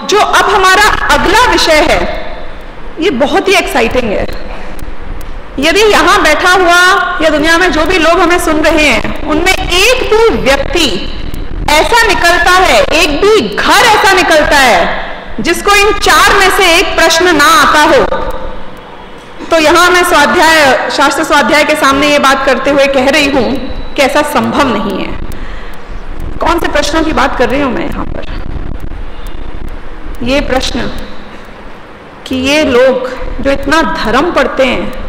जो अब हमारा अगला विषय है ये बहुत ही एक्साइटिंग है। यदि यहाँ बैठा हुआ या दुनिया में जो भी लोग हमें सुन रहे हैं उनमें एक भी व्यक्ति ऐसा निकलता है, एक भी घर ऐसा निकलता है जिसको इन 4 में से एक प्रश्न ना आता हो, तो यहां मैं शास्त्र स्वाध्याय के सामने ये बात करते हुए कह रही हूं कि ऐसा संभव नहीं है। कौन से प्रश्नों की बात कर रही हूं मैं यहां पर? ये प्रश्न कि ये लोग जो इतना धर्म पढ़ते हैं,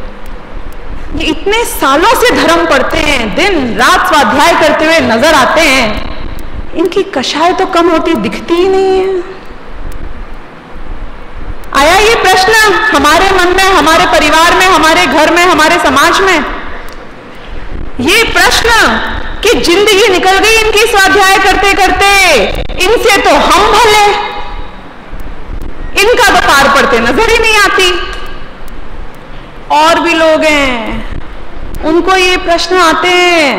ये इतने सालों से धर्म पढ़ते हैं, दिन रात स्वाध्याय करते हुए नजर आते हैं, इनकी कषाय तो कम होती दिखती ही नहीं है। आया ये प्रश्न हमारे मन में, हमारे परिवार में, हमारे घर में, हमारे समाज में? ये प्रश्न कि जिंदगी निकल गई इनकी स्वाध्याय करते करते, इनसे तो हम भले, इनका तो पार पड़ते नजर ही नहीं आती। और भी लोग हैं उनको ये प्रश्न आते हैं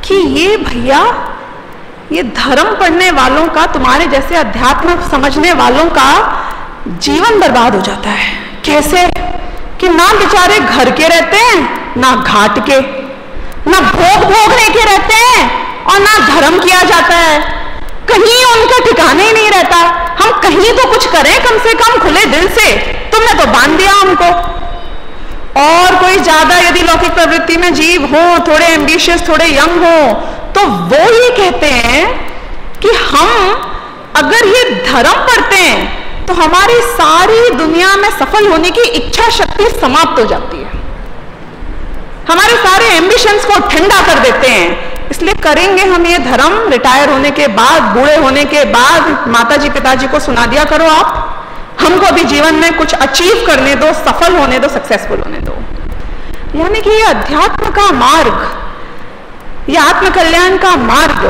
कि ये भैया, ये धर्म पढ़ने वालों का, तुम्हारे जैसे अध्यात्म समझने वालों का जीवन बर्बाद हो जाता है। कैसे? कि ना बेचारे घर के रहते हैं, ना घाट के, ना भोग भोगने के रहते हैं, और ना धर्म किया जाता है। कहीं उनका ठिकाना ही नहीं रहता। हम कहीं तो कुछ करें कम से कम खुले दिल से, तुमने तो बांध दिया हमको। और कोई ज्यादा यदि लौकिक प्रवृत्ति में जीव हो, थोड़े एम्बिशियस, थोड़े यंग हो, तो वो ये कहते हैं कि हम अगर ये धर्म पढ़ते हैं तो हमारी सारी दुनिया में सफल होने की इच्छा शक्ति समाप्त हो जाती है, हमारे सारे एम्बिशंस को ठंडा कर देते हैं। इसलिए करेंगे हम ये धर्म रिटायर होने के बाद, बूढ़े होने के बाद। माताजी पिताजी को सुना दिया करो आप, हमको भी जीवन में कुछ अचीव करने दो, सफल होने दो, सक्सेसफुल होने दो। यानी कि ये अध्यात्म का मार्ग, ये आत्मकल्याण का मार्ग,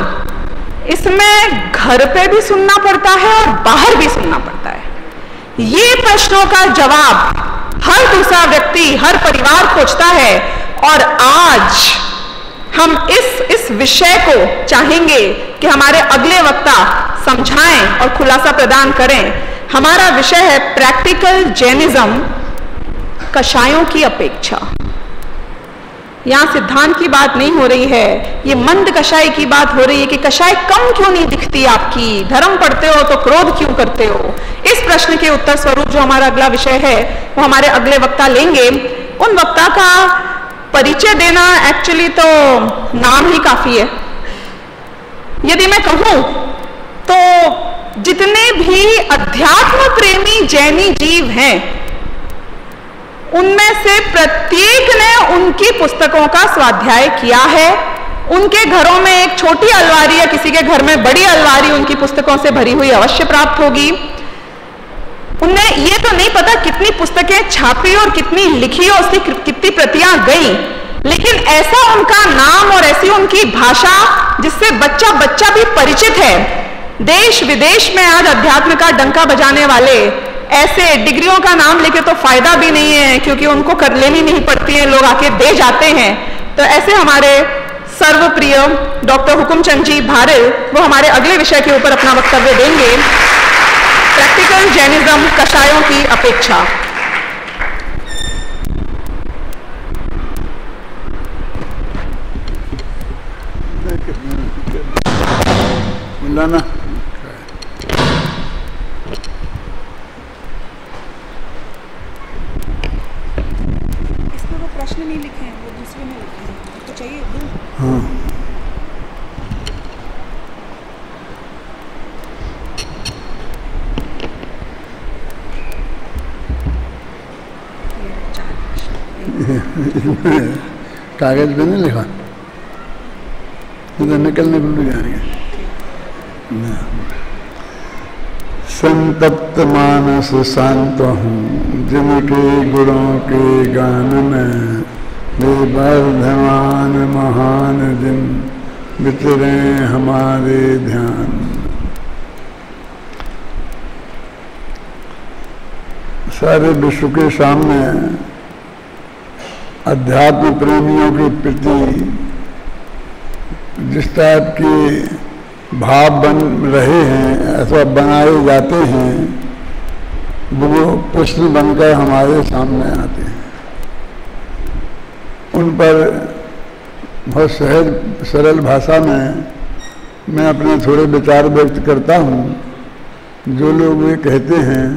इसमें घर पे भी सुनना पड़ता है और बाहर भी सुनना पड़ता है। ये प्रश्नों का जवाब हर दूसरा व्यक्ति, हर परिवार खोजता है। और आज हम इस विषय को चाहेंगे कि हमारे अगले वक्ता समझाएं और खुलासा प्रदान करें। हमारा विषय है प्रैक्टिकल जैनिज्म, कषायों की अपेक्षा। यहां सिद्धांत की बात नहीं हो रही है, ये मंद कषाय की बात हो रही है कि कषाय कम क्यों नहीं दिखती आपकी, धर्म पढ़ते हो तो क्रोध क्यों करते हो। इस प्रश्न के उत्तर स्वरूप जो हमारा अगला विषय है वो हमारे अगले वक्ता लेंगे। उन वक्ता का परिचय देना एक्चुअली तो नाम ही काफी है। यदि मैं कहूं तो जितने भी अध्यात्म प्रेमी जैनी जीव हैं उनमें से प्रत्येक ने उनकी पुस्तकों का स्वाध्याय किया है। उनके घरों में एक छोटी अलमारी या किसी के घर में बड़ी अलमारी उनकी पुस्तकों से भरी हुई अवश्य प्राप्त होगी। उन्हें ये तो नहीं पता कितनी पुस्तकें छापी और कितनी लिखी और उसकी कितनी प्रतियां गई, लेकिन ऐसा उनका नाम और ऐसी उनकी भाषा जिससे बच्चा बच्चा भी परिचित है। देश विदेश में आज अध्यात्म का डंका बजाने वाले ऐसे डिग्रियों का नाम लेके तो फायदा भी नहीं है, क्योंकि उनको कर लेनी नहीं पड़ती है, लोग आके दे जाते हैं। तो ऐसे हमारे सर्वप्रिय डॉक्टर हुकुमचंद जी भारिल वो हमारे अगले विषय के ऊपर अपना वक्तव्य देंगे, प्रैक्टिकल जैनिज्म, कषायों की अपेक्षा। लाना इसमें वो प्रश्न नहीं लिखे हैं, वो दूसरे में लिखे हैं, तो चाहिए दूँ? हाँ। कागज पे नहीं लिखा, तो निकलने भी जा रही है। संतप्त मानस शांत हूँ जिनके गुणों के गान में, वर्धमान महान जिन विचरे हमारे ध्यान। सारे विश्व के सामने अध्यात्म प्रेमियों के प्रति जिस टाइप की भाव बन रहे हैं अथवा बनाए जाते हैं, वो प्रश्न बनकर हमारे सामने आते हैं। उन पर बहुत सहज सरल भाषा में मैं अपने थोड़े विचार व्यक्त करता हूँ। जो लोग ये कहते हैं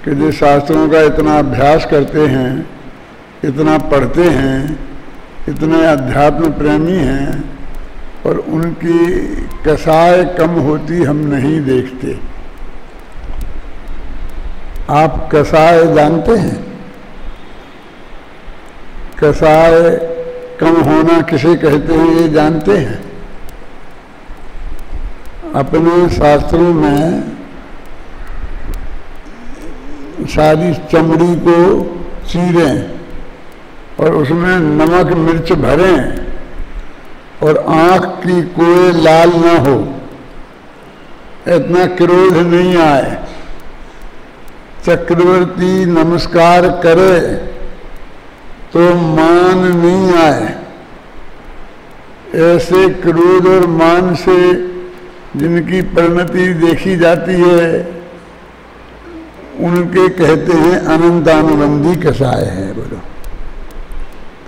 कि जो शास्त्रों का इतना अभ्यास करते हैं, इतना पढ़ते हैं, इतने अध्यात्म प्रेमी हैं, और उनकी कसाय कम होती हम नहीं देखते। आप कसाय जानते हैं? कसाय कम होना किसे कहते हैं ये जानते हैं? अपने शास्त्रों में सारी चमड़ी को चीरें और उसमें नमक मिर्च भरें और आंख की कोई लाल ना हो, इतना क्रोध नहीं आए, चक्रवर्ती नमस्कार करे तो मान नहीं आए। ऐसे क्रोध और मान से जिनकी परिणति देखी जाती है, उनके कहते हैं अनंतानुबंधी कसाय है। बोलो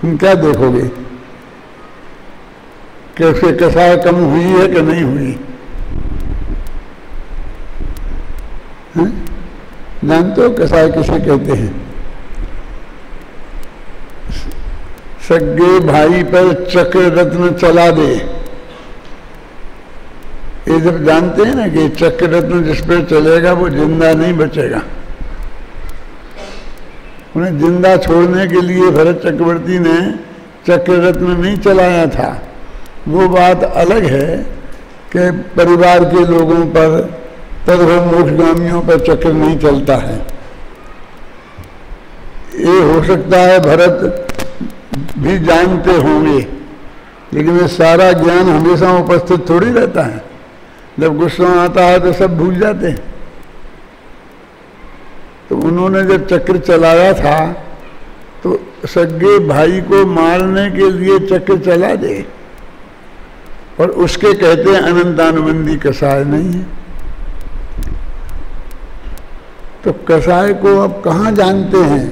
तुम क्या देखोगे कि उसके कसाय कम हुई है कि नहीं हुई? जानते हो कसाय किसे कहते हैं? सगे भाई पर चक्र रत्न चला दे। ये जब जानते हैं ना कि चक्र रत्न जिस पर चलेगा वो जिंदा नहीं बचेगा, उन्हें जिंदा छोड़ने के लिए भरत चक्रवर्ती ने चक्र रत्न नहीं चलाया था। वो बात अलग है कि परिवार के लोगों पर तथा मोक्षगामियों पर चक्र नहीं चलता है। ये हो सकता है भरत भी जानते होंगे, लेकिन ये सारा ज्ञान हमेशा उपस्थित थोड़ी रहता है। जब गुस्सा आता है तो सब भूल जाते हैं। तो उन्होंने जब चक्र चलाया था तो सगे भाई को मारने के लिए चक्र चला दे, और उसके कहते हैं अनंतानुबंधी कसाय नहीं है। तो कसाय को अब कहाँ जानते हैं,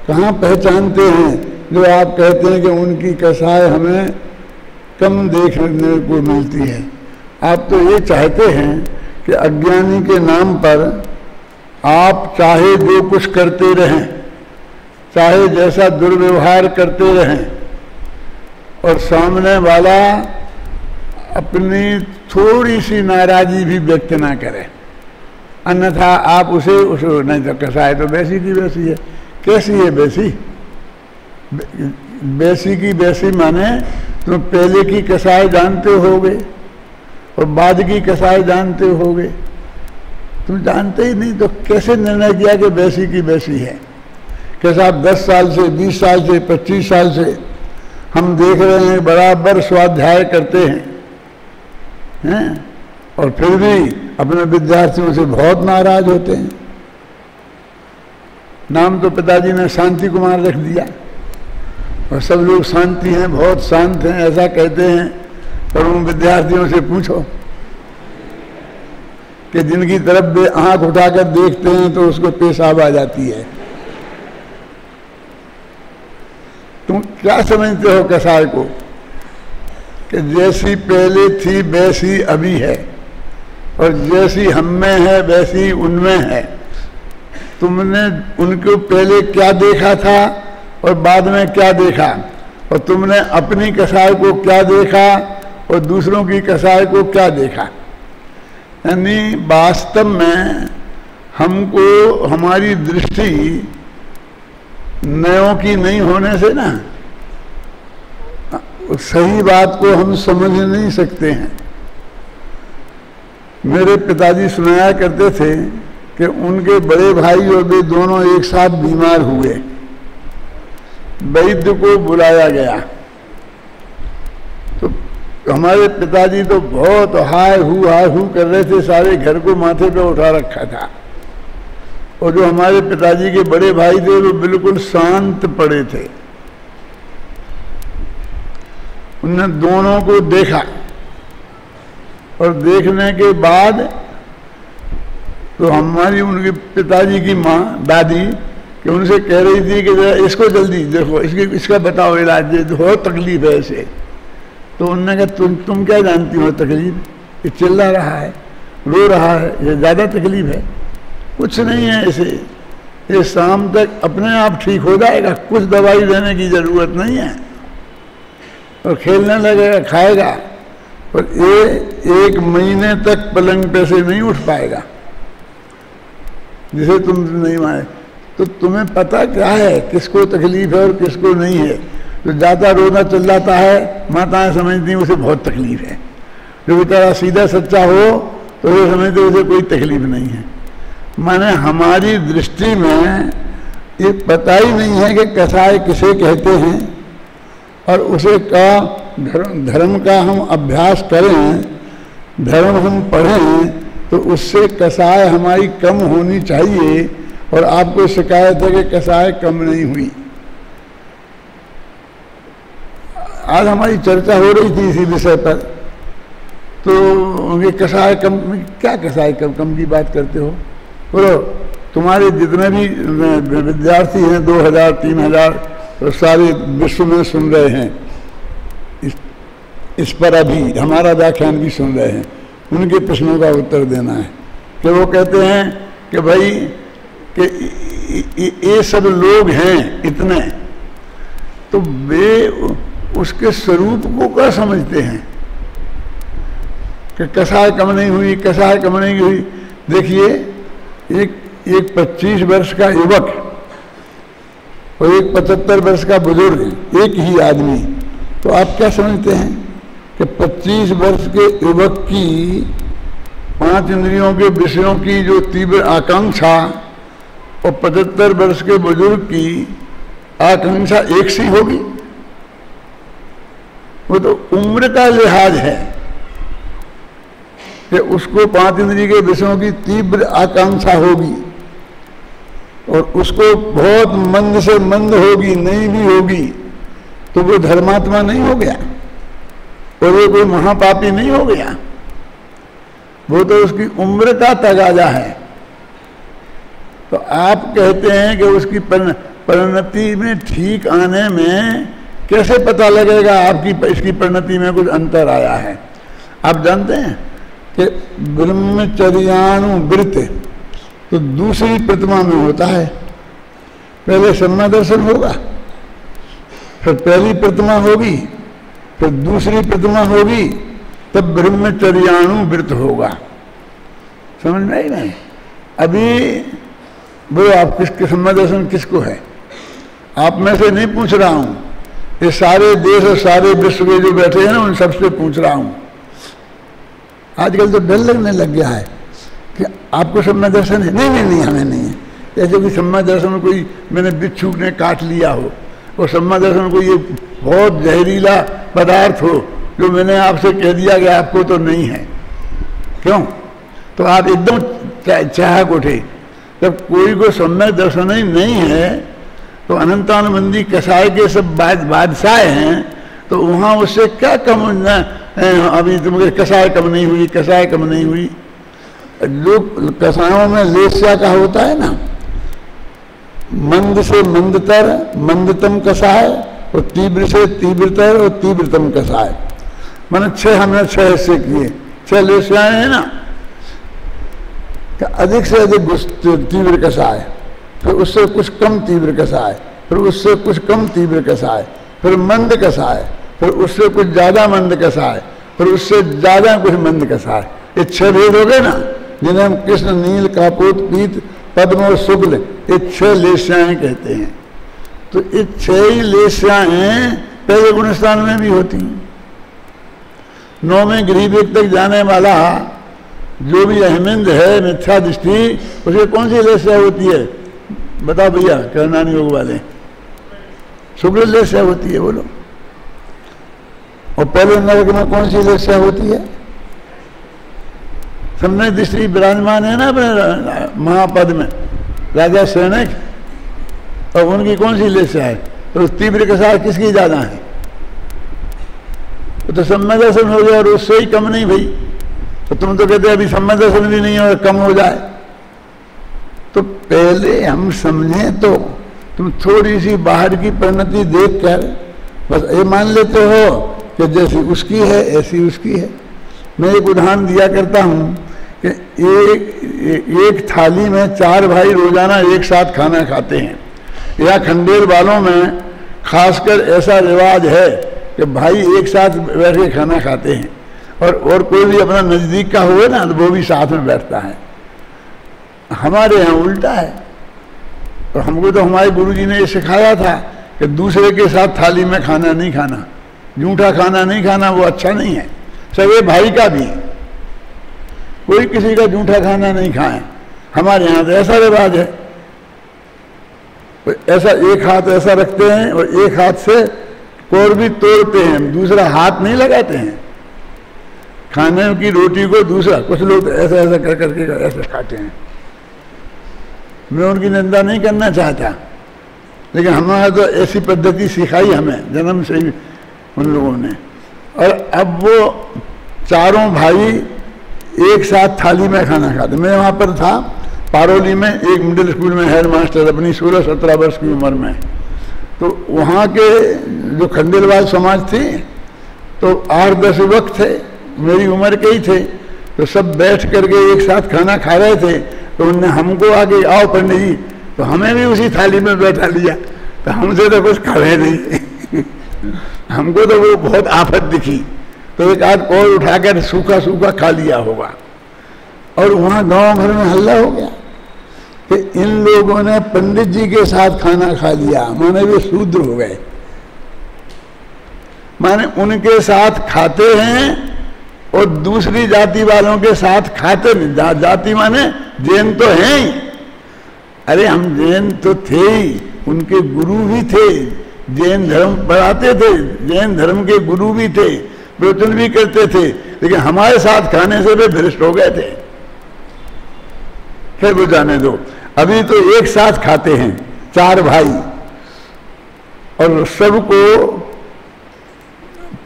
कहाँ पहचानते हैं जो आप कहते हैं कि उनकी कसाय हमें कम देखने को मिलती है? आप तो ये चाहते हैं कि अज्ञानी के नाम पर आप चाहे जो कुछ करते रहें, चाहे जैसा दुर्व्यवहार करते रहें, और सामने वाला अपनी थोड़ी सी नाराजगी भी व्यक्त ना करे, अन्यथा आप उसे नहीं तो कसाय तो वैसी की वैसी है। कैसी है वैसी? वैसी की वैसी माने तुम पहले की कसाय जानते होगे और बाद की कसाय जानते होगे। तुम जानते ही नहीं तो कैसे निर्णय किया कि वैसी की वैसी है? कैसा आप 10 साल से, 20 साल से, 25 साल से हम देख रहे हैं बराबर स्वाध्याय करते हैं, और फिर भी अपने विद्यार्थियों से बहुत नाराज होते हैं। नाम तो पिताजी ने शांति कुमार रख दिया और सब लोग शांति हैं, बहुत शांत हैं ऐसा कहते हैं, पर उन विद्यार्थियों से पूछो कि जिनकी तरफ वे आंख उठाकर देखते हैं तो उसको पेशाब आ जाती है। तुम क्या समझते हो कसाय को? कि जैसी पहले थी वैसी अभी है, और जैसी हम में है वैसी उनमें है। तुमने उनको पहले क्या देखा था और बाद में क्या देखा, और तुमने अपनी कसाय को क्या देखा और दूसरों की कसाय को क्या देखा? यानी वास्तव में हमको हमारी दृष्टि नयों की नहीं होने से ना सही बात को हम समझ नहीं सकते हैं। मेरे पिताजी सुनाया करते थे कि उनके बड़े भाई और वे दोनों एक साथ बीमार हुए। वैद्य को बुलाया गया तो हमारे पिताजी तो बहुत हाय हू कर रहे थे, सारे घर को माथे पे उठा रखा था, और जो हमारे पिताजी के बड़े भाई थे वो बिल्कुल शांत पड़े थे। उन्होंने दोनों को देखा और देखने के बाद तो हमारी उनके पिताजी की माँ दादी कि उनसे कह रही थी कि जरा इसको जल्दी देखो, इसका बताओ इलाज, बहुत तकलीफ है इसे। तो उन्होंने कहा तुम क्या जानती हो तकलीफ, ये चिल्ला रहा है, रो रहा है, ये ज़्यादा तकलीफ है, कुछ नहीं है इसे, ये शाम तक अपने आप ठीक हो जाएगा, कुछ दवाई देने की ज़रूरत नहीं है, और खेलने लगेगा, खाएगा, और ये 1 महीने तक पलंग पे से नहीं उठ पाएगा, जिसे तुम नहीं माने। तो तुम्हें पता क्या है किसको तकलीफ है और किसको नहीं है? जो ज़्यादा रोना चिल्लाता है माताएं समझती हैं उसे बहुत तकलीफ है, जो बेचारा सीधा सच्चा हो तो ये समझते उसे कोई तकलीफ नहीं है। माने हमारी दृष्टि में ये पता ही नहीं है कि कसाय किसे कहते हैं, और उसे का धर्म का हम अभ्यास करें, धर्म हम पढ़ें, तो उससे कसाय हमारी कम होनी चाहिए। और आपको शिकायत है कि कसाय कम नहीं हुई। आज हमारी चर्चा हो रही थी इसी विषय पर, तो ये कसाय कम, क्या कसाय कम की बात करते हो? बोलो, तुम्हारे जितने भी विद्यार्थी हैं 2000 3000 तो सारे विश्व में सुन रहे हैं इस पर, अभी हमारा व्याख्यान भी सुन रहे हैं, उनके प्रश्नों का उत्तर देना है। कि वो कहते हैं कि भाई कि ये सब लोग हैं इतने, तो वे उसके स्वरूप को क्या समझते हैं कि कसाय कम नहीं हुई, कसाय कम नहीं हुई। देखिए, एक 25 वर्ष का युवक और एक 75 वर्ष का बुजुर्ग, एक ही आदमी, तो आप क्या समझते हैं कि 25 वर्ष के युवक की 5 इंद्रियों के विषयों की जो तीव्र आकांक्षा और 75 वर्ष के बुजुर्ग की आकांक्षा एक सी होगी? वो तो उम्र का लिहाज है कि उसको 5 इंद्रिय के विषयों की तीव्र आकांक्षा होगी, और उसको बहुत मंद से मंद होगी, नहीं भी होगी, तो वो धर्मात्मा नहीं हो गया, और वो कोई महापापी नहीं हो गया। वो तो उसकी उम्र का तगाजा है। तो आप कहते हैं कि उसकी परिणति में ठीक आने में कैसे पता लगेगा आपकी इसकी परिणति में कुछ अंतर आया है? आप जानते हैं कि ब्रह्मचर्यानुवृत्त तो दूसरी प्रतिमा में होता है। पहले सम्मा दर्शन होगा, फिर पहली प्रतिमा होगी, फिर दूसरी प्रतिमा होगी, तब ब्रह्मचर्यानुवृत्त होगा। समझ में आई नहीं? अभी बोलो, आप किसके सम्मा दर्शन किसको है? आप में से नहीं पूछ रहा हूं, ये सारे देश और सारे विश्व के जो बैठे हैं ना, उन सबसे पूछ रहा हूं। आजकल तो डर लगने लग गया है कि आपको सम्मा दर्शन है। नहीं, हमें नहीं है। जैसे कि सम्मा दर्शन कोई मैंने बिच्छू ने काट लिया हो, और सम्मा दर्शन कोई ये बहुत जहरीला पदार्थ हो जो मैंने आपसे कह दिया कि आपको तो नहीं है। क्यों? तो आप एकदम चाहक उठे। जब कोई को सम्यक दर्शन ही नहीं है, तो अनंतानुबंधी कसाय के सब बादशाह हैं, तो वहाँ उससे क्या कम अभी तुम्हें कसाय कम नहीं हुई, कसाय कम नहीं हुई। जो कसायों में लेस्या का होता है ना, मंद से मंदतर, मंदतम कसाय, और तीव्र से तीव्रतर और तीव्रतम कसाय। मैंने 6 हमने 6 हिस्से किए, 6 लेस्याएं हैं ना, अधिक से अधिक तीव्र कसाय, फिर उससे कुछ कम तीव्र कसाय, फिर उससे कुछ कम तीव्र कसाय, फिर मंद कसाय, फिर उससे कुछ ज्यादा मंद कसाय, फिर उससे ज्यादा कुछ मंद कसाय। ये 6 भेद हो गए ना, जिन्हें हम कृष्ण, नील, कापोत, पीत, पद्म और शुक्ल, ये 6 लेस्याएं कहते हैं। तो ये 6 ही लेस्याएं पहले गुणस्थान में भी होती हैं। 9वें गृह तक जाने वाला जो भी अहमिंद है, मिथ्या दृष्टि, उसकी कौन सी लेस्या होती है? बताओ भैया, करनानी योग वाले। शुक्ल लेस्या होती है, बोलो। और पहले नरक में कौन सी लेस्या होती है? सम्यक दृष्टि विराजमान है ना अपने महापद में, राजा सैनिक, और उनकी कौन सी लेस्या है? तो तीव्र कसाय किसकी ज्यादा है? तो सम्यक दर्शन हो गया, और उससे ही कम नहीं भाई। तो तुम तो कहते अभी समय दर्शन भी नहीं हो, कम हो जाए। तो पहले हम समझें तो तुम थोड़ी सी बाहर की परिणति देखकर बस ये मान लेते हो कि जैसी उसकी है ऐसी उसकी है। मैं एक उदाहरण दिया करता हूँ कि एक थाली में 4 भाई रोजाना एक साथ खाना खाते हैं, या खंडेर वालों में खासकर ऐसा रिवाज है कि भाई एक साथ बैठ के खाना खाते हैं, और कोई भी अपना नजदीक का हुए ना तो वो भी साथ में बैठता है। हमारे यहाँ उल्टा है, और हमको तो हमारे गुरुजी ने ये सिखाया था कि दूसरे के साथ थाली में खाना नहीं खाना, जूठा खाना नहीं खाना, वो अच्छा नहीं है। सगे भाई का भी कोई किसी का जूठा खाना नहीं खाए। हमारे यहाँ तो ऐसा रिवाज है, ऐसा एक हाथ ऐसा रखते हैं और एक हाथ से कोर भी तोड़ते हैं, दूसरा हाथ नहीं लगाते हैं। खाने की रोटी को दूसरा, कुछ लोग ऐसा ऐसा कर करके ऐसे खाते हैं। मैं उनकी निंदा नहीं करना चाहता, लेकिन हमारा तो ऐसी पद्धति सिखाई हमें जन्म से ही उन लोगों ने। और अब वो चारों भाई एक साथ थाली में खाना खाते। मैं वहाँ पर था पारोली में, एक मिडिल स्कूल में हेड मास्टर, अपनी 16-17 वर्ष की उम्र में। तो वहाँ के जो खंडेलवाल समाज थी तो 8-10 युवक थे, मेरी उम्र के ही थे। तो सब बैठ करके एक साथ खाना खा रहे थे। तो उनने हमको आगे आओ पंडित जी, तो हमें भी उसी थाली में बैठा लिया। तो हमसे तो कुछ खाए नहीं हमको तो वो बहुत आफत दिखी। तो एक आध कौर उठाकर सूखा सूखा खा लिया होगा, और वहाँ गांव भर में हल्ला हो गया कि इन लोगों ने पंडित जी के साथ खाना खा लिया, माने वे शूद्र हो गए। माने उनके साथ खाते हैं और दूसरी जाति वालों के साथ खाते नहीं। जाति माने जैन तो हैं ही। अरे हम जैन तो थे ही, उनके गुरु भी थे, जैन धर्म पढ़ाते थे, जैन धर्म के गुरु भी थे, प्रवचन भी करते थे, लेकिन हमारे साथ खाने से वे भ्रष्ट हो गए थे। फिर वो जाने दो। अभी तो एक साथ खाते हैं 4 भाई, और सबको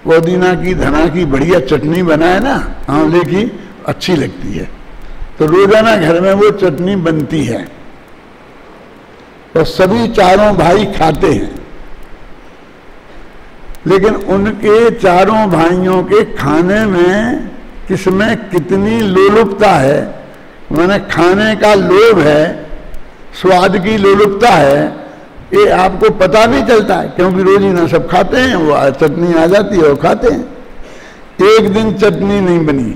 पुदीना की, धना की बढ़िया चटनी बनाए ना, आंवले की, अच्छी लगती है। तो रोजाना घर में वो चटनी बनती है, तो सभी चारों भाई खाते हैं। लेकिन उनके चारों भाइयों के खाने में किसमें कितनी लोलुपता है, माने खाने का लोभ है, स्वाद की लोलुपता है, ये आपको पता नहीं चलता है, क्योंकि रोजीना सब खाते हैं। वो चटनी आ जाती है और खाते हैं। एक दिन चटनी नहीं बनी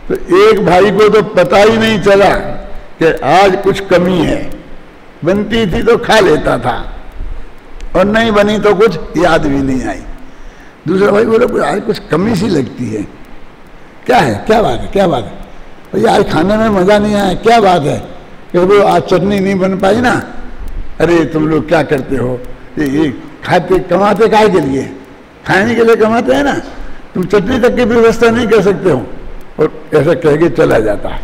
तो एक भाई को तो पता ही नहीं चला कि आज कुछ कमी है। बनती थी तो खा लेता था, और नहीं बनी तो कुछ याद भी नहीं आई। दूसरा भाई बोले आज कुछ कमी सी लगती है, क्या है, क्या बात है, क्या बात है भैया, आज खाने में मजा नहीं आया, क्या बात है कि वो आज चटनी नहीं बन पाई ना। अरे तुम लोग क्या करते हो, ये खाते कमाते काहे के लिए, खाने के लिए कमाते हैं ना, तुम चटनी तक की व्यवस्था नहीं कर सकते हो। और ऐसा कह के चला जाता है।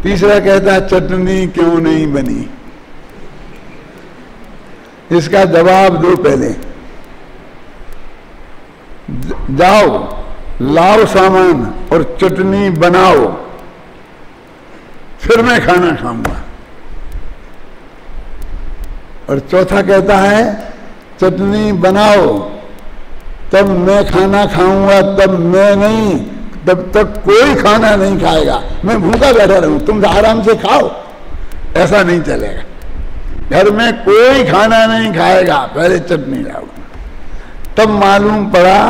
तीसरा कहता है चटनी क्यों नहीं बनी, इसका जवाब दो पहले। जाओ लाओ सामान और चटनी बनाओ, फिर मैं खाना खाऊंगा। और चौथा कहता है चटनी बनाओ तब मैं खाना खाऊंगा, तब मैं नहीं, तब तक कोई खाना नहीं खाएगा, मैं भूखा बैठा रहूं, तुम आराम से खाओ। ऐसा नहीं चलेगा, घर में कोई खाना नहीं खाएगा, पहले चटनी लाओ। तब मालूम पड़ा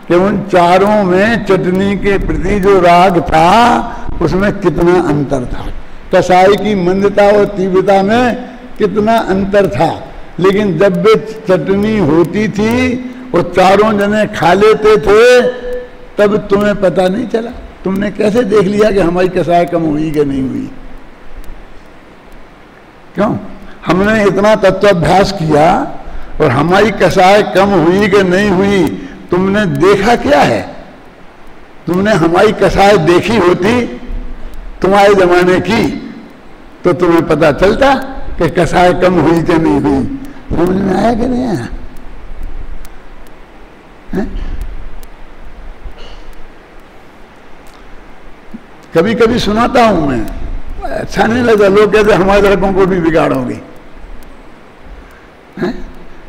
कि उन चारों में चटनी के प्रति जो राग था उसमें कितना अंतर था, कसाई की मंदता और तीव्रता में कितना अंतर था। लेकिन जब वे चटनी होती थी और चारों जने खा लेते थे, तब तुम्हें पता नहीं चला। तुमने कैसे देख लिया कि हमारी कसाई कम हुई कि नहीं हुई? क्यों? हमने इतना तत्वाभ्यास किया और हमारी कसाई कम हुई कि नहीं हुई, तुमने देखा क्या है? तुमने हमारी कसाई देखी होती तुम्हारे जमाने की तो तुम्हें पता चलता कि कसाई कम हुई कि नहीं हुई। समझ में आया कि नहीं आया? कभी कभी सुनाता हूं मैं, अच्छा नहीं लगता। लोग कहते हमारे लड़कों को भी बिगाड़ोगे,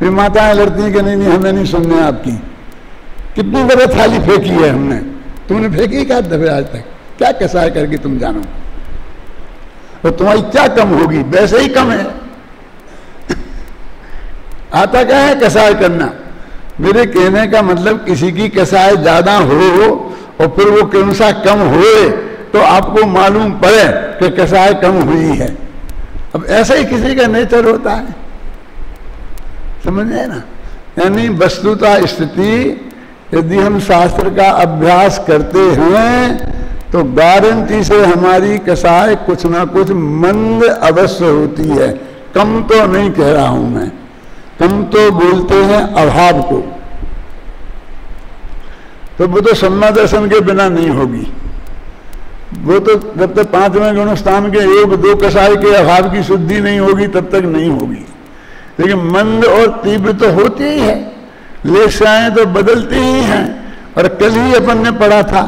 वे माताएं लड़ती हैं कि नहीं नहीं हमें नहीं सुनने आपकी। कितनी बड़ी थाली फेंकी है हमने, तुमने फेंकी क्या दफे आज तक? क्या कसाय करके तुम जानो, तो तुम्हारी क्या कम होगी? वैसे ही कम है। आता क्या है कसाय करना? मेरे कहने का मतलब किसी की कसाय ज्यादा हो और फिर वो कौन सा कम होए तो आपको मालूम पड़े कि कसाय कम हुई है। अब ऐसा ही किसी का नेचर होता है, समझ गए ना? यानी वस्तुता स्थिति यदि हम शास्त्र का अभ्यास करते हैं तो गारंटी से हमारी कसाय कुछ ना कुछ मंद अवश्य होती है। कम तो नहीं कह रहा हूं मैं, कम तो बोलते हैं अभाव को। तो वो तो सम्मा दर्शन के बिना नहीं होगी। वो तो जब तक पांचवें गुणस्थान के योग दो कसाय के अभाव की शुद्धि नहीं होगी तब तक नहीं होगी। लेकिन मंद और तीव्र तो होती ही है, लेशाएं तो बदलती ही हैं। और कल ही अपन ने पढ़ा था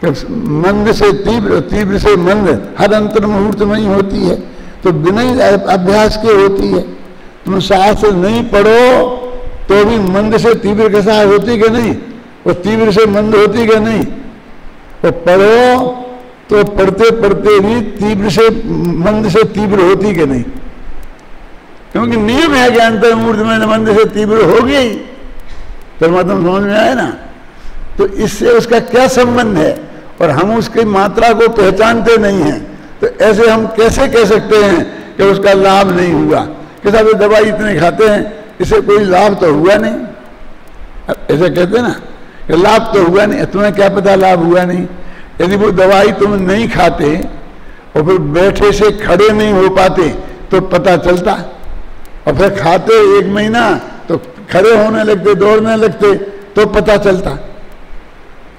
कि मंद से तीव्र, तीव्र से मंद हर अंतर मुहूर्त में ही होती है। तो बिना ही अभ्यास के होती है। तुम शास्त्र नहीं पढ़ो तो भी मंद से तीव्र कसाय होती कि नहीं, और तीव्र से मंद होती कि नहीं। तो पढ़ो तो पढ़ते पढ़ते भी तीव्र से मंद से तीव्र होती कि नहीं, क्योंकि नियम है कि अंतर मूर्त में मंद से तीव्र होगी। परमात्मा समझ में आए ना? तो इससे उसका क्या संबंध है? और हम उसकी मात्रा को पहचानते नहीं हैं, तो ऐसे हम कैसे कह सकते हैं कि उसका लाभ नहीं हुआ? कि साहब दवाई इतने खाते हैं, इससे कोई लाभ तो हुआ नहीं। ऐसे कहते ना कि लाभ तो हुआ नहीं। तुम्हें क्या पता लाभ हुआ नहीं? यदि वो दवाई तुम नहीं खाते और फिर बैठे से खड़े नहीं हो पाते तो पता चलता, और फिर खाते 1 महीना तो खड़े होने लगते, दौड़ने लगते तो पता चलता।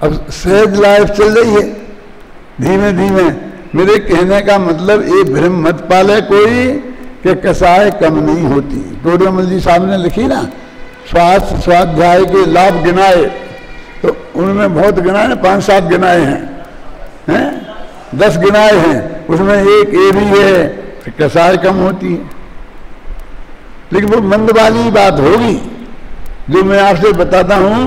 अब सहज लाइफ चल रही है धीमे धीमे। मेरे कहने का मतलब ये भ्रम मत पाले कोई कि कसाय कम नहीं होती। टोडरमल जी साहब ने लिखी ना स्वास्थ्य स्वाध्याय के लाभ गिनाए, तो उनमें बहुत गिनाए ना, 5-7 गिनाए हैं, 10 गिनाए हैं, उसमें एक ये भी है कि कसाय कम होती है। लेकिन वो मंद वाली बात होगी जो मैं आपसे बताता हूं।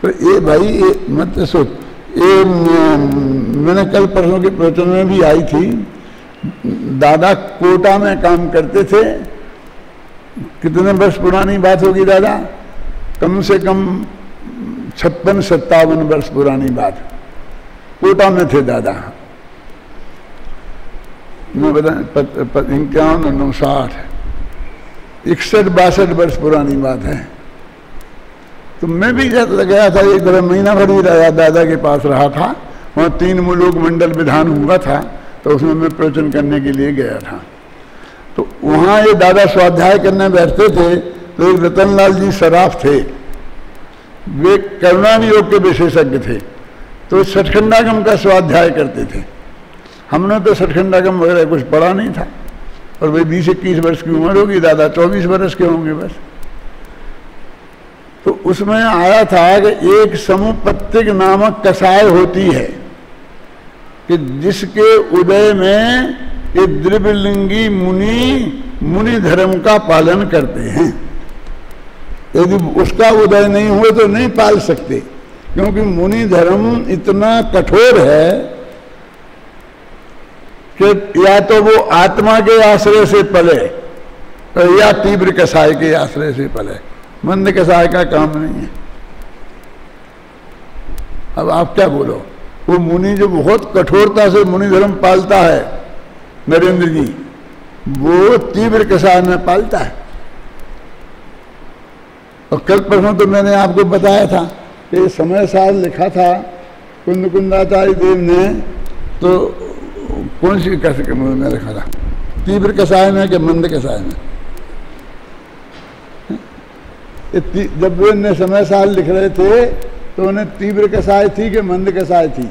तो ये भाई ये मत सोच, ये मैंने कल परसों के प्रवचन में भी आई थी। दादा कोटा में काम करते थे। कितने वर्ष पुरानी बात होगी दादा? कम से कम 56-57 वर्ष पुरानी बात। कोटा में थे दादा। मैं बता 51, 59, 61-62 वर्ष पुरानी बात है। तो मैं भी जब गया था, एक तरह महीना भर ही दादा के पास रहा था। वहाँ 3 मुलुक मंडल विधान हुआ था, तो उसमें मैं प्रवचन करने के लिए गया था। तो वहाँ ये दादा स्वाध्याय करने बैठते थे, तो एक रतनलाल जी सराफ थे, वे करुणान योग के विशेषज्ञ थे। तो सठखंडागम का स्वाध्याय करते थे। हमने तो सठखंडागम वगैरह कुछ पढ़ा नहीं था, और वे 20-21 वर्ष की उम्र होगी, दादा 24 वर्ष के होंगे बस। तो उसमें आया था कि एक समुपत्तिक नामक कसाय होती है कि जिसके उदय में ये द्रव्यलिंगी मुनि धर्म का पालन करते हैं। यदि उसका उदय नहीं हुए तो नहीं पाल सकते, क्योंकि मुनि धर्म इतना कठोर है कि या तो वो आत्मा के आश्रय से पले या तीव्र कसाय के आश्रय से पले। मंद कसाय का काम नहीं है। अब आप क्या बोलो? वो मुनि जो बहुत कठोरता से मुनि धर्म पालता है, नरेंद्र जी, वो तीव्र कसाय में पालता है। और कल परसों तो मैंने आपको बताया था कि समय साल लिखा था कुंदाचार्य देव ने, तो कौन सी कैसे में लिखा था? तीव्र कसाय में कि मंद कसाय में? जब वे ने समय साल लिख रहे थे तो उन्हें तीव्र कसाय थी कि मंद कसाय थी?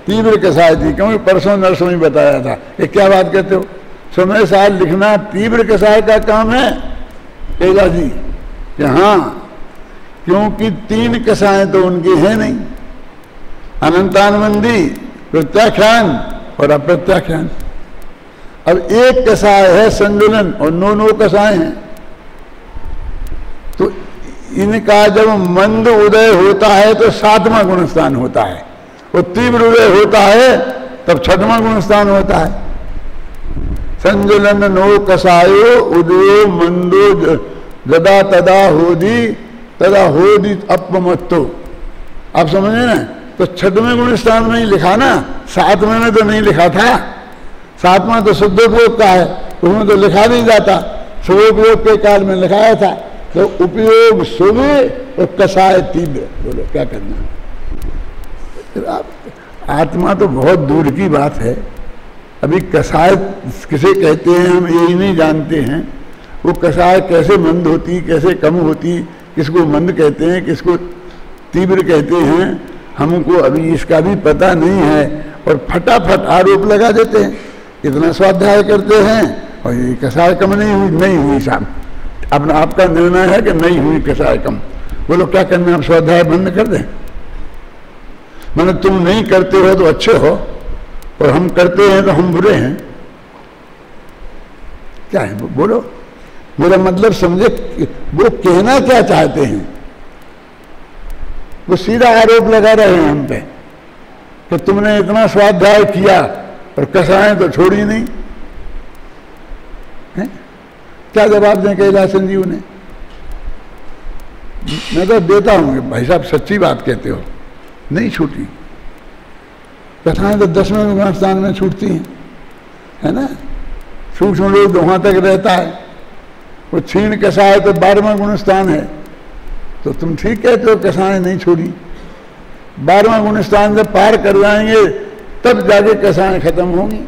तीव्र कसाय थी, क्योंकि परसों नरसों ही बताया था। ये क्या बात कहते हो? समय साल लिखना तीव्र कसाय का काम है केला जी? कि हाँ, क्योंकि 3 कसाएं तो उनकी है नहीं। अनंतानुबंधी, प्रत्याख्यान और अप्रत्याख्यान। अब एक कसाय है संजुलन और 9 कसाय हैं। तो इनका जब मंद उदय होता है तो 7वां गुणस्थान होता है, और तीव्र उदय होता है तब 6वां गुणस्थान होता है। संजुलन 9 कसायो उदयो मंदो जदा तदा होदी तदा होदी अपमत्तो। आप समझे ना? तो 6वें गुणस्थान में ही लिखा ना, 7वें में तो नहीं लिखा था। 7वां तो शुद्धोपयोग का है, उसमें तो लिखा नहीं जाता। शुभोपयोग के काल में लिखाया था। तो उपयोग शुभ और कसाय तीव्र। बोलो क्या करना? आत्मा तो बहुत दूर की बात है। अभी कसाय किसे कहते हैं हम यही नहीं जानते हैं। वो कसाय कैसे मंद होती, कैसे कम होती, किसको मंद कहते हैं, किसको तीव्र कहते हैं, हमको अभी इसका भी पता नहीं है। और फटाफट आरोप लगा देते हैं, इतना स्वाध्याय करते हैं और ये कसाय कम नहीं हुई साहब। अपना आपका निर्णय है कि नहीं हुई कसाय कम। बोलो क्या करना? आप स्वाध्याय बंद कर दें? मैंने तुम नहीं करते हो तो अच्छे हो, और हम करते हैं तो हम बुरे हैं। क्या है? बोलो। मेरा मतलब समझे, वो कहना क्या चाहते हैं? वो सीधा आरोप लगा रहे हैं हम पे कि तुमने इतना स्वाध्याय किया और कसाएं तो छोड़ी नहीं है? क्या जवाब दें कैलासन जी उन्हें? मैं तो देता हूं कि भाई साहब सच्ची बात कहते हो, नहीं छूटी। कथाएं तो 10वें गुणस्थान में छूटती हैं, है ना? सूक्ष्म लोग वहां तक रहता है। वो क्षीण कसाय तो 12वां गुणस्थान है। तो तुम ठीक कहते हो, कसाएं नहीं छोड़ी। 12वां गुणस्थान जब पार कर जाएंगे तब जाके कसाएं खत्म होंगी।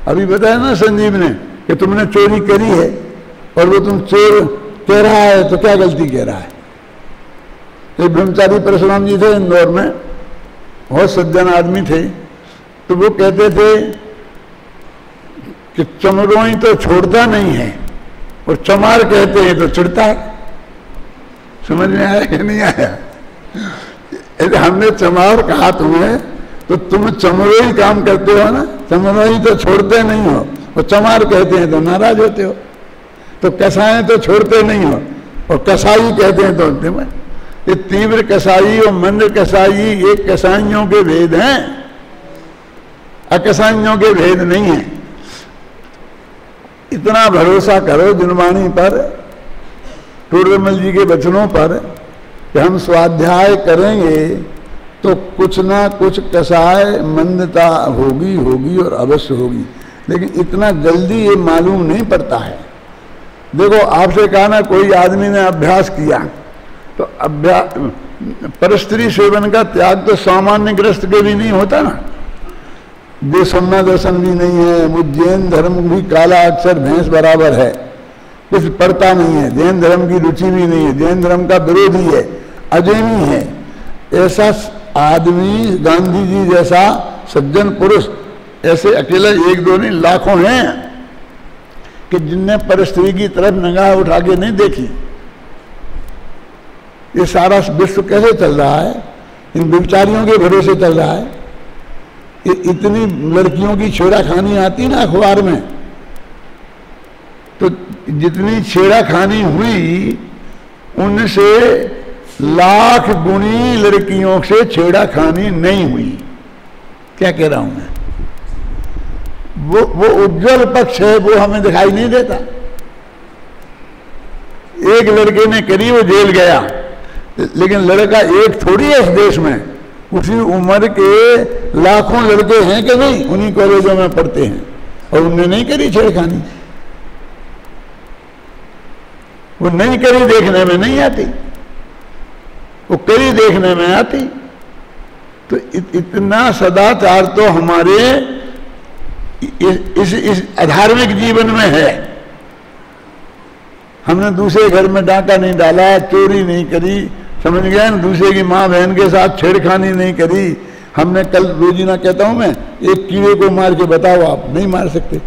अभी बताया ना संजीव ने कि तुमने चोरी करी है और वो तुम चोर कह रहा है, तो क्या गलती कह रहा है? एक ब्रह्मचारी परशुराम जी थे इंदौर में, बहुत सज्जन आदमी थे। तो वो कहते थे कि चमरोई तो छोड़ता नहीं है और चमार कहते हैं तो चिढ़ता है। समझ में आया कि नहीं आया? यदि हमने चमार कहा तुम्हें तो तुम चमरोई काम करते हो ना, चमरोई तो छोड़ते नहीं हो, और चमार कहते हैं तो नाराज होते हो। तो कसाई तो छोड़ते नहीं हो और कसाई कहते हैं तो अंतिम है। ये तीव्र कसाई और मंद कसाई ये कसाइयों के भेद हैं, अकसाइयों के भेद नहीं है। इतना भरोसा करो जिनवाणी पर, टूरमल जी के वचनों पर, कि हम स्वाध्याय करेंगे तो कुछ ना कुछ कसाय मंदता होगी और अवश्य होगी। लेकिन इतना जल्दी ये मालूम नहीं पड़ता है। देखो आपसे कहा ना, कोई आदमी ने अभ्यास किया तो अभ्यास परस्त्री सेवन का त्याग तो सामान्य ग्रस्त के भी नहीं होता ना। बेसम्मा दर्शन भी नहीं है, वो जैन धर्म भी काला अक्षर भैंस बराबर है, कुछ पढ़ता नहीं है, जैन धर्म की रुचि भी नहीं है, जैन धर्म का विरोधी है, अजैनी है। ऐसा आदमी, गांधी जी जैसा सज्जन पुरुष, ऐसे अकेला एक दो नहीं लाखों हैं कि जिनने परस्त्री की तरफ निगाह उठा के नहीं देखी। ये सारा विश्व कैसे चल रहा है? इन व्यभिचारियों के भरोसे चल रहा है। ये इतनी लड़कियों की छेड़ाखानी आती ना अखबार में, तो जितनी छेड़ाखानी हुई उनसे लाख गुनी लड़कियों से छेड़ाखानी नहीं हुई। क्या कह रहा हूं मैं? वो उज्जवल पक्ष है, वो हमें दिखाई नहीं देता। एक लड़के ने करी, वो जेल गया, लेकिन लड़का एक थोड़ी है इस देश में। उसी उम्र के लाखों लड़के हैं कि नहीं, उन्हीं कॉलेजों में पढ़ते हैं, और उनने नहीं करी छेड़खानी। वो नहीं करी देखने में नहीं आती, वो करी देखने में आती। तो इतना सदाचार तो हमारे इस अधार्मिक जीवन में है। हमने दूसरे घर में डाका नहीं डाला, चोरी नहीं करी, समझ गए ना, दूसरे की माँ बहन के साथ छेड़खानी नहीं करी। हमने कल रोजीना कहता हूं मैं, एक कीड़े को मार के बताओ, आप नहीं मार सकते,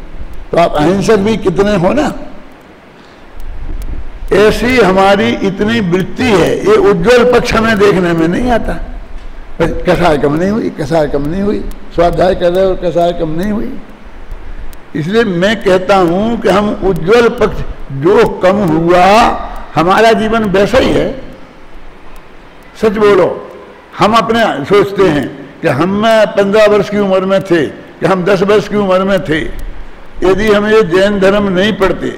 तो आप अहिंसक भी कितने हो ना। ऐसी हमारी इतनी वृत्ति है, ये उज्ज्वल पक्ष हमें देखने में नहीं आता। कसाय कम नहीं हुई, कसाय कम नहीं हुई, स्वाध्याय कर रहे और कसाय कम नहीं हुई। इसलिए मैं कहता हूं कि हम उज्ज्वल पक्ष जो कम हुआ, हमारा जीवन वैसा ही है। सच बोलो, हम अपने सोचते हैं कि हम 15 वर्ष की उम्र में थे, कि हम 10 वर्ष की उम्र में थे, यदि हम ये जैन धर्म नहीं पढ़ते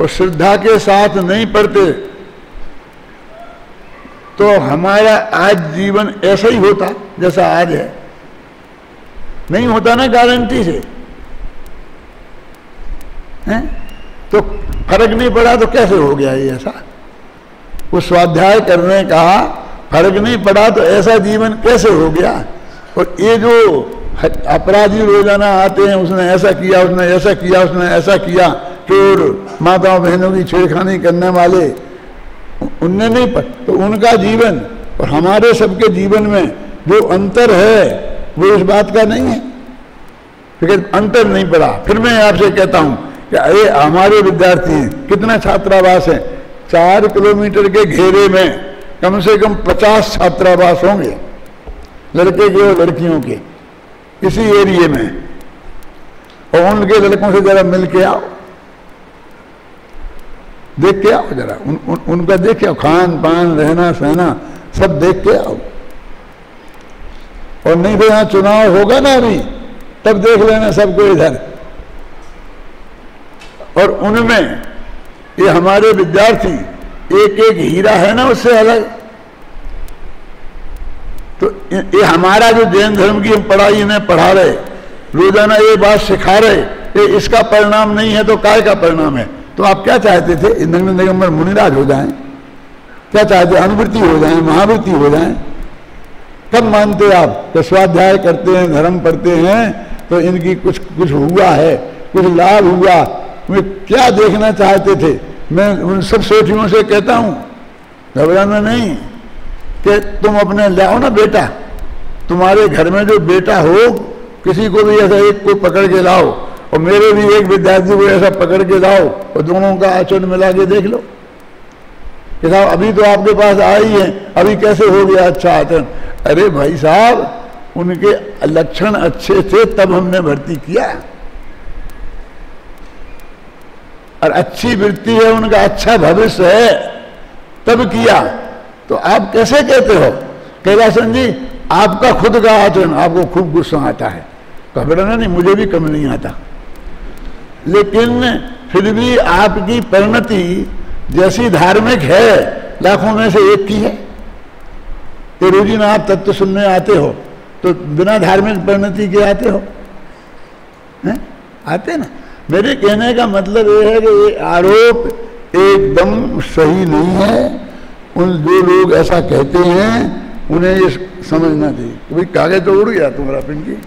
और श्रद्धा के साथ नहीं पढ़ते तो हमारा आज जीवन ऐसा ही होता जैसा आज है। नहीं होता ना, गारंटी से हैं? तो फर्क नहीं पड़ा तो कैसे हो गया ये ऐसा? वो स्वाध्याय करने का फर्क नहीं पड़ा तो ऐसा जीवन कैसे हो गया? और ये जो अपराधी रोजाना आते हैं, उसने ऐसा किया, उसने ऐसा किया, उसने ऐसा किया, चोर, माताओं बहनों की छेड़खानी करने वाले, उनने नहीं तो उनका जीवन और हमारे सबके जीवन में जो अंतर है वो इस बात का नहीं है। फिर अंतर नहीं पड़ा। फिर मैं आपसे कहता हूं कि ये हमारे विद्यार्थी हैं, कितना छात्रावास है? 4 किलोमीटर के घेरे में कम से कम 50 छात्रावास होंगे, लड़के के और लड़कियों के, इसी एरिया में। और उनके लड़कों से जरा मिल के आओ, देख के आओ जरा, उनका देख के आओ, खान पान, रहना सहना सब देख के आओ। और नहीं तो यहां चुनाव होगा ना अभी, तब देख लेना सबको इधर। और उनमें ये हमारे विद्यार्थी एक एक हीरा है ना उससे अलग। तो ये हमारा जो जैन धर्म की हम पढ़ाई इन्हें पढ़ा रहे, रोजाना ये बात सिखा रहे, ये इसका परिणाम नहीं है तो काय का परिणाम है? तो आप क्या चाहते थे? दिगंबर मुनिराज हो जाएं? क्या चाहते? अनुवृत्ति हो जाएं, महावृत्ति हो जाएं? कब मानते आप कि स्वाध्याय करते हैं, धर्म पढ़ते हैं तो इनकी कुछ कुछ हुआ है, कुछ लाभ हुआ? वे क्या देखना चाहते थे? मैं उन सब सेठियों से कहता हूं, घबराना नहीं, कि तुम अपने लाओ ना बेटा, तुम्हारे घर में जो बेटा हो, किसी को भी ऐसा एक को पकड़ के लाओ, और मेरे भी एक विद्यार्थी को ऐसा पकड़ के लाओ और दोनों का आचरण मिला के देख लो कि साहब अभी तो आपके पास आई है, अभी कैसे हो गया अच्छा आचरण? अरे भाई साहब, उनके लक्षण अच्छे थे तब हमने भर्ती किया, और अच्छी वृत्ति है, उनका अच्छा भविष्य है तब किया। तो आप कैसे कहते हो कैलासन जी आपका खुद का आचरण, आपको खूब गुस्सा आता है? घबराना नहीं, मुझे भी कम नहीं आता, लेकिन फिर भी आपकी परिणति जैसी धार्मिक है, लाखों में से एक की है। तो रोजीना आप तत्व सुनने आते हो तो बिना धार्मिक परिणति के आते हो? हैं? आते ना। मेरे कहने का मतलब ये है कि ये आरोप एकदम सही नहीं है। उन जो लोग ऐसा कहते हैं उन्हें ये समझना चाहिए कि भाई कागज तो उड़ गया तुम्हारा पिंकी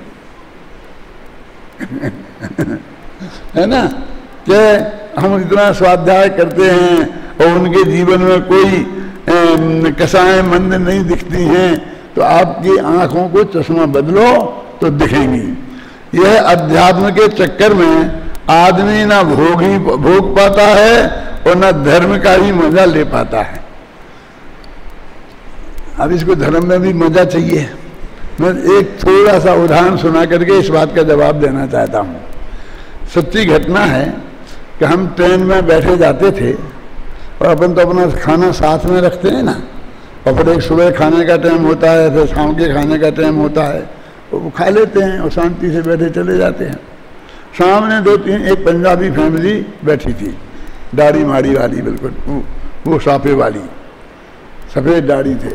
है ना, कि हम इतना स्वाध्याय करते हैं और उनके जीवन में कोई कसाएं मंद नहीं दिखती हैं, तो आपकी आंखों को चश्मा बदलो तो दिखेंगी। यह अध्यात्म के चक्कर में आदमी ना भोग पाता है और ना धर्म का ही मजा ले पाता है। अब इसको धर्म में भी मजा चाहिए। मैं एक थोड़ा सा उदाहरण सुना करके इस बात का जवाब देना चाहता हूँ। सच्ची घटना है कि हम ट्रेन में बैठे जाते थे और अपन तो अपना खाना साथ में रखते हैं ना, और फिर एक सुबह खाने का टाइम होता है, फिर शाम के खाने का टाइम होता है, तो वो खा लेते हैं और शांति से बैठे चले जाते हैं। सामने 2-3 एक पंजाबी फैमिली बैठी थी, दाढ़ी माड़ी वाली, बिल्कुल वो साफे वाली, सफ़ेद दाढ़ी थे,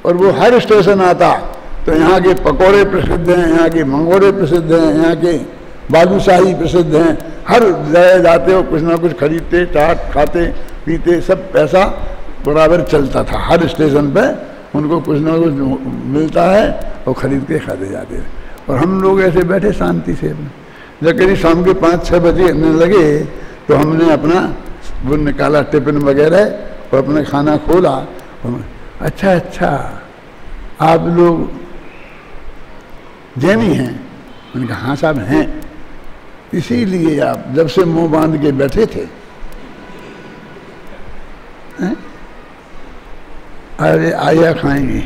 और वो हर स्टेशन आता तो यहाँ के पकोड़े प्रसिद्ध हैं, यहाँ के मंगोड़े प्रसिद्ध हैं, यहाँ के बालूशाही प्रसिद्ध हैं, हर जगह जाते हो कुछ ना कुछ खरीदते, चाट खाते पीते, सब पैसा बराबर चलता था। हर स्टेशन पे उनको कुछ ना कुछ मिलता है और खरीद के खाते जाते थे। और हम लोग ऐसे बैठे शांति से। जब करीब शाम के 5-6 बजे लगे तो हमने अपना वो निकाला टिफिन वगैरह और अपना खाना खोला। अच्छा आप लोग जैनी हैं? मैंने कहा हाँ साहब हैं। इसीलिए आप जब से मुंह बांध के बैठे थे अरे आया खाएंगे।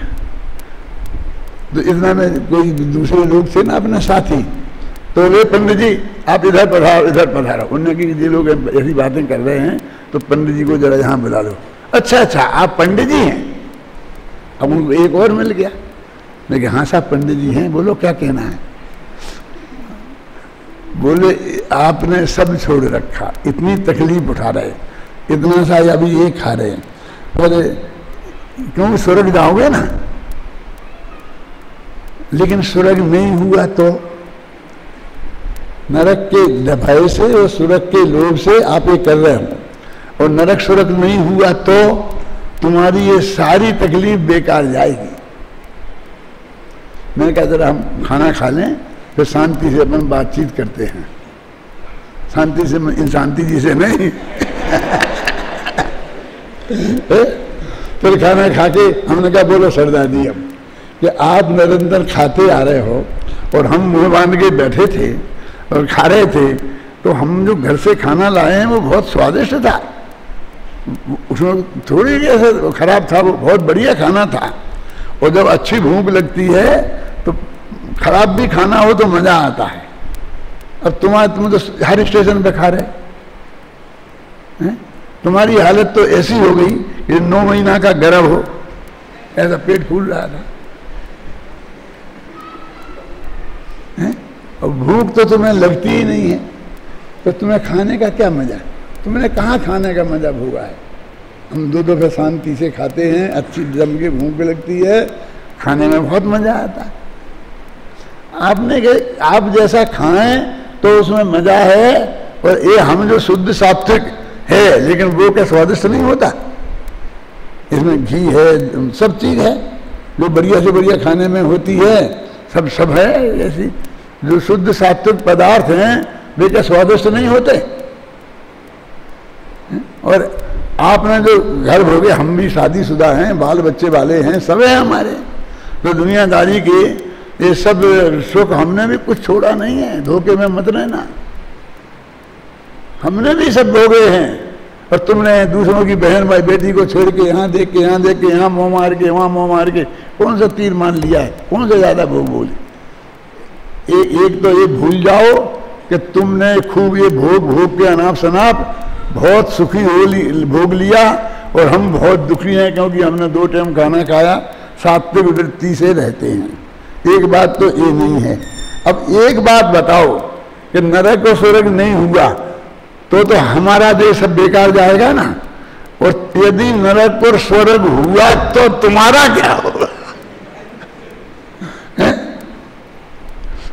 तो इतना में कोई दूसरे लोग थे ना अपने साथी, तो वे पंडित जी आप इधर पधारो, इधर पधारो। उन्होंने कि ये लोग ऐसी बातें कर रहे हैं तो पंडित जी को जरा यहाँ बुला लो। अच्छा अच्छा आप पंडित जी हैं? अब उनको एक और मिल गया। लेकिन हाँ साहब पंडित जी हैं, बोलो क्या कहना है। बोले आपने सब छोड़ रखा, इतनी तकलीफ उठा रहे, इतना सा अभी ये खा रहे हैं, बोले क्यों स्वर्ग जाओगे ना, लेकिन स्वर्ग नहीं हुआ तो नरक के भय से और स्वर्ग के लोभ से आप ये कर रहे हो, और नरक स्वर्ग नहीं हुआ तो तुम्हारी ये सारी तकलीफ बेकार जाएगी। मैंने कहा जरा हम खाना खा लें फिर शांति से अपन बातचीत करते हैं। शांति से, इन शांति जी से नहीं। फिर खाना खा के हमने कहा बोलो सरदार जी अब कि आप निरंतर खाते आ रहे हो और हम मुंह बांध के बैठे थे और खा रहे थे, तो हम जो घर से खाना लाए हैं वो बहुत स्वादिष्ट था, उसमें थोड़ी ऐसा खराब था, वो बहुत बढ़िया खाना था। और जब अच्छी भूख लगती है तो खराब भी खाना हो तो मजा आता है। अब तुम तो हर स्टेशन पे खा रहे हैं, तुम्हारी हालत तो ऐसी हो गई कि 9 महीना का गर्भ हो ऐसा पेट फूल रहा था। और भूख तो तुम्हें लगती ही नहीं है, तो तुम्हें खाने का क्या मजा? तुमने कहाँ खाने का मजा भोगा है? हम दो दफे शांति से खाते हैं, अच्छी जम के भूख लगती है, खाने में बहुत मजा आता है। आपने कहा आप जैसा खाएं तो उसमें मजा है, और ये हम जो शुद्ध सात्विक है लेकिन वो क्या स्वादिष्ट नहीं होता? इसमें घी है, सब चीज है जो बढ़िया से बढ़िया खाने में होती है, सब है। ऐसी जो शुद्ध सात्विक पदार्थ हैं वे क्या स्वादिष्ट नहीं होते? और आपने जो घर भोगे, हम भी शादीशुदा हैं, बाल बच्चे वाले हैं, सब है हमारे, तो दुनियादारी के ये सब सुख हमने भी कुछ छोड़ा नहीं है। धोखे में मत रहना, हमने भी सब भोगे हैं। और तुमने दूसरों की बहन भाई बेटी को छोड़ के यहाँ देख के यहाँ देख के यहाँ मुँह मार के वहाँ मुँह मार के कौन सा तीर मान लिया है? कौन सा ज्यादा भोग बोले? एक तो ये भूल जाओ कि तुमने खूब ये भोग के अनाप शनाप बहुत सुखी भोग लिया, और हम बहुत दुखी हैं क्योंकि हमने 2 टाइम खाना खाया, सात्विक वृत्ति से रहते हैं। एक बात तो ये नहीं है। अब एक बात बताओ कि नरक और स्वर्ग नहीं हुआ तो हमारा देश सब बेकार जाएगा ना, और यदि नरक और स्वर्ग हुआ तो तुम्हारा क्या होगा?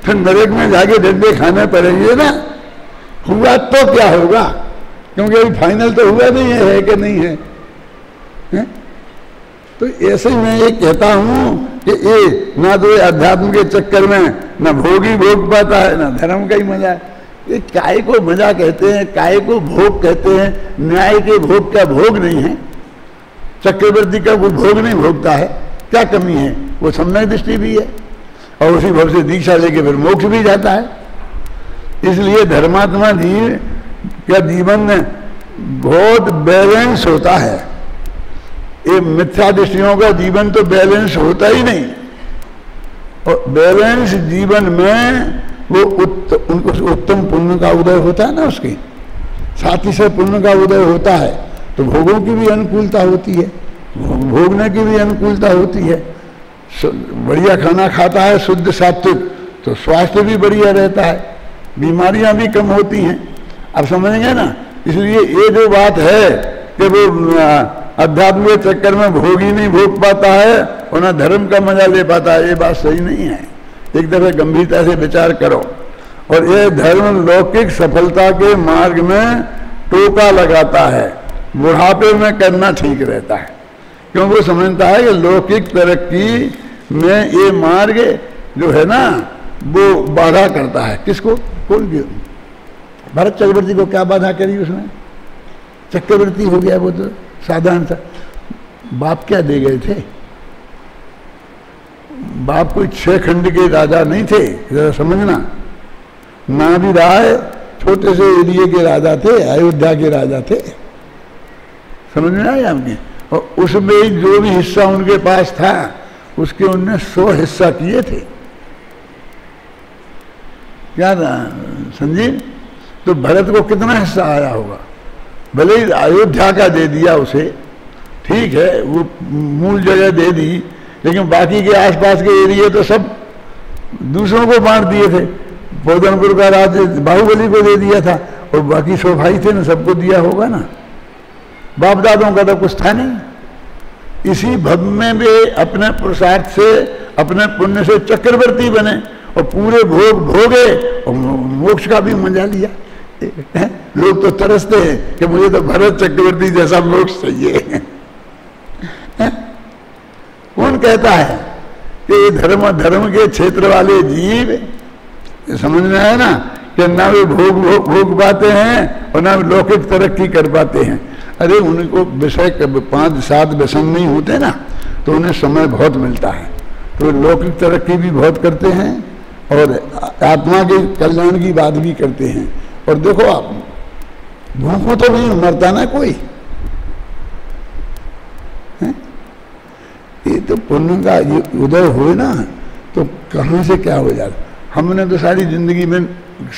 फिर नरक में जाके डंडे खाने पड़ेंगे ना। हुआ तो क्या होगा? क्योंकि अभी फाइनल तो हुआ नहीं है कि नहीं है, है? तो ऐसे ही मैं ये कहता हूं कि ये ना तो अध्यात्म के चक्कर में ना भोग ही भोग पाता है, ना धर्म का ही मजा है। ये काय को मजा कहते हैं, काय को भोग कहते हैं। न्याय के भोग का भोग नहीं है, चक्रवर्ती का वो भोग नहीं भोगता है, क्या कमी है? वो सम्यक दृष्टि भी है, और उसी भाव से दीक्षा लेके फिर मोक्ष भी जाता है। इसलिए धर्मात्मा जीव का जीवन बहुत बैलेंस होता है। ये मिथ्या दृष्टियों का जीवन तो बैलेंस होता ही नहीं, और बैलेंस जीवन में वो उनको उत्तम पुण्य का उदय होता है ना, उसके साथ ही से पुण्य का उदय होता है तो भोगों की भी अनुकूलता होती है, भोगने की भी अनुकूलता होती है। बढ़िया खाना खाता है शुद्ध सात्विक तो स्वास्थ्य भी बढ़िया रहता है, बीमारियां भी कम होती हैं। अब समझेंगे ना। इसलिए ये जो बात है कि वो अध्यात्म के चक्कर में भोग ही नहीं भोग पाता है और ना धर्म का मजा ले पाता है, ये बात सही नहीं है। एक दफे गंभीरता से विचार करो। और ये धर्म लौकिक सफलता के मार्ग में टोका लगाता है, बुढ़ापे में करना ठीक रहता है, क्योंकि वो समझता है कि लौकिक तरक्की में ये मार्ग जो है ना वो बाधा करता है। किसको? कौन भी? भरत चक्रवर्ती को क्या बाधा करी उसने? चक्रवर्ती हो गया वो तो साधारण सा। बाप क्या दे गए थे? बाप कोई 6 खंड के राजा नहीं थे, जरा समझना। ना भी राय छोटे से एरिए के राजा थे, अयोध्या के राजा थे, समझ में आया आपके? और उसमें जो भी हिस्सा उनके पास था उसके उनने 100 हिस्सा किए थे। क्या था संजीव? तो भरत को कितना हिस्सा आया होगा? भले ही अयोध्या का दे दिया उसे, ठीक है, वो मूल जगह दे दी, लेकिन बाकी के आसपास के एरिया तो सब दूसरों को बांट दिए थे। पौधनपुर का राज्य बाहुबली को दे दिया था, और बाकी 100 भाई थे ना, सबको दिया होगा ना। बाप दादों का तो कुछ था नहीं। इसी भव में वे अपने पुरुषार्थ से, अपने पुण्य से चक्रवर्ती बने और पूरे भोग भोगे और मोक्ष का भी मजा लिया। लोग तो तरसते हैं कि मुझे तो भरत चक्रवर्ती जैसा मोक्ष चाहिए। कौन कहता है कि धर्म के क्षेत्र वाले जीव, समझ में आया ना, कि ना वे भोग पाते हैं और ना लौकिक तरक्की कर पाते हैं। अरे उनको विषय 5-7 व्यसन नहीं होते ना, तो उन्हें समय बहुत मिलता है, तो लौकिक तरक्की भी बहुत करते हैं और आत्मा के कल्याण की बात भी करते हैं। और देखो आप, भूखों तो नहीं मरता ना कोई, है? ये तो पुण्य का उदय हो ना, तो कहाँ से क्या हो जाता। हमने तो सारी जिंदगी में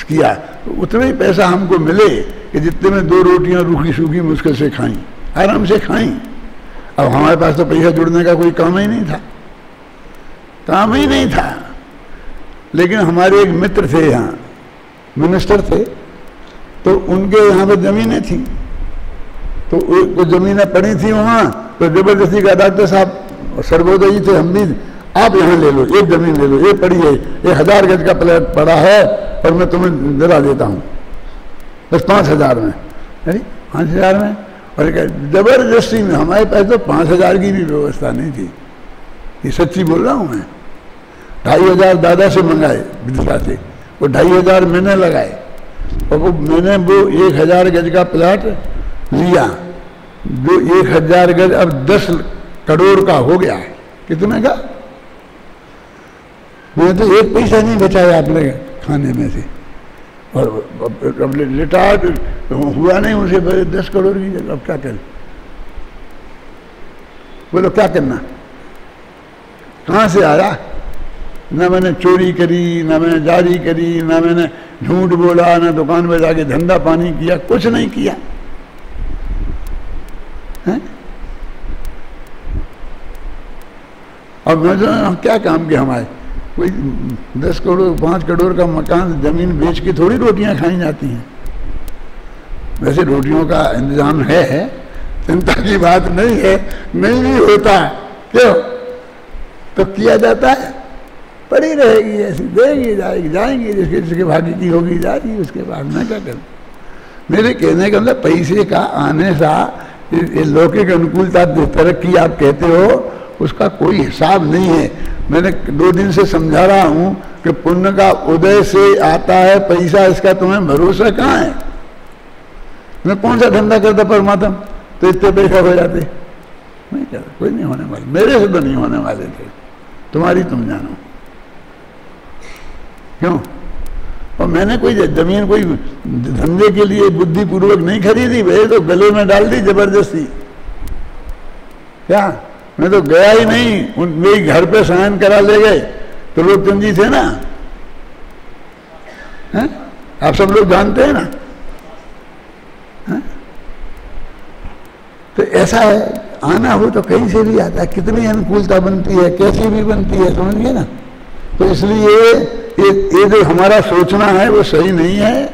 किया, तो उतना ही पैसा हमको मिले कि जितने में 2 रोटियां रूखी सूखी मुश्किल से खाई, आराम से खाई। अब हमारे पास तो पैसा जुड़ने का कोई काम ही नहीं था, काम ही नहीं था। लेकिन हमारे एक मित्र थे, यहाँ मिनिस्टर थे, तो उनके यहाँ पर जमीनें थी, तो कुछ जमीनें पड़ी थी वहाँ, तो जबरदस्ती का डॉक्टर साहब सर्वोदयी थे, हम भी, आप यहाँ ले लो, एक जमीन ले लो, ये पड़ी है, ये 1000 गज का प्लॉट पड़ा है और मैं तुम्हें दिला देता हूँ बस 5000 में। अरे 5000 में? और जबरदस्ती में, हमारे पास तो 5000 की भी व्यवस्था नहीं थी, ये सच्ची बोल रहा हूँ मैं। 2500 दादा से मंगाए विदिशा से, वो 2500 मैंने लगाए, और वो मैंने वो 1000 गज का प्लॉट लिया, जो 1000 गज अब 10 करोड़ का हो गया है। कितने का? मैं तो 1 पैसा नहीं बचाया आपने खाने में से, और अब रिटायर्ड हुआ नहीं उसे 10 करोड़ की जगह। अब क्या करें? बोलो क्या करना? कहाँ से आया? ना मैंने चोरी करी, ना मैंने जारी करी, ना मैंने झूठ बोला, ना दुकान में जाके धंधा पानी किया, कुछ नहीं किया है? अब मैं तो क्या काम के हमारे, कोई 10 करोड़ 5 करोड़ का मकान जमीन बेच के थोड़ी रोटियां खाई जाती हैं। वैसे रोटियों का इंतजाम है, चिंता की बात नहीं है, नहीं भी होता है, क्यों? तो किया जाता है, पड़ी रहेगी ऐसी, देगी जाएगी, जाएंगी, जिसके भाग्य की होगी जाएगी, उसके बाद मैं क्या करूँ। मेरे कहने का मतलब पैसे का आने सा लौकिक अनुकूलता तरक्की आप कहते हो, उसका कोई हिसाब नहीं है। मैंने 2 दिन से समझा रहा हूं कि पुण्य का उदय से आता है पैसा, इसका तुम्हें भरोसा कहाँ है? मैं कौन सा धंधा करता परमात्मा तो इतने पैसा हो जाते? नहीं करता, कोई नहीं होने वाले, मेरे से तो नहीं होने वाले थे, तुम्हारी तुम जानो क्यों। और मैंने कोई जमीन कोई धंधे के लिए बुद्धिपूर्वक नहीं खरीदी, भाई तो गले में डाल दी जबरदस्ती। क्या मैं तो गया ही नहीं, मेरे घर पे साइन करा ले गए तो लोग चंदी थे ना, है? आप सब लोग जानते हैं ना, है? तो ऐसा है, आना हो तो कहीं से भी आता है, कितनी अनुकूलता बनती है, कैसी भी बनती है, समझिए ना। तो इसलिए ये जो हमारा सोचना है वो सही नहीं है,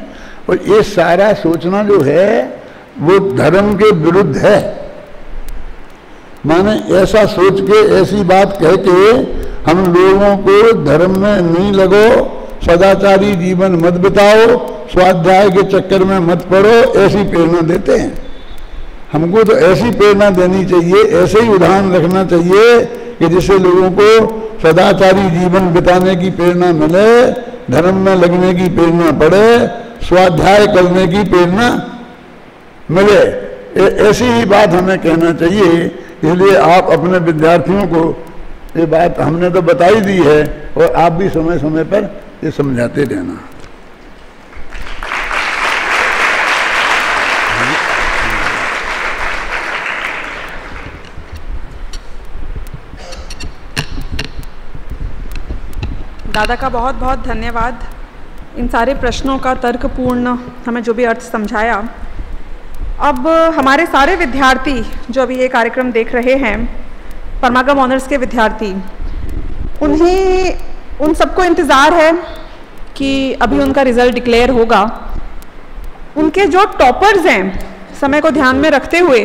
और ये सारा सोचना जो है वो धर्म के विरुद्ध है। माने ऐसा सोच के, ऐसी बात कह के हम लोगों को धर्म में नहीं लगो, सदाचारी जीवन मत बिताओ, स्वाध्याय के चक्कर में मत पड़ो, ऐसी प्रेरणा देते हैं। हमको तो ऐसी प्रेरणा देनी चाहिए, ऐसे ही उदाहरण रखना चाहिए कि जिससे लोगों को सदाचारी जीवन बिताने की प्रेरणा मिले, धर्म में लगने की प्रेरणा पड़े, स्वाध्याय करने की प्रेरणा मिले। ऐसी ही बात हमें कहना चाहिए। इसलिए आप अपने विद्यार्थियों को ये बात हमने तो बताई दी है, और आप भी समय समय पर ये समझाते रहना। दादा का बहुत बहुत धन्यवाद। इन सारे प्रश्नों का तर्कपूर्ण हमें जो भी अर्थ समझाया। अब हमारे सारे विद्यार्थी जो अभी ये कार्यक्रम देख रहे हैं, परमागम ऑनर्स के विद्यार्थी, उन सबको इंतज़ार है कि अभी उनका रिज़ल्ट डिक्लेयर होगा। उनके जो टॉपर्स हैं, समय को ध्यान में रखते हुए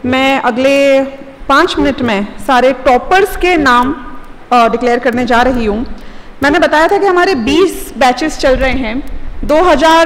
मैं अगले 5 मिनट में सारे टॉपर्स के नाम डिक्लेयर करने जा रही हूँ। मैंने बताया था कि हमारे 20 बैचेस चल रहे हैं। 2000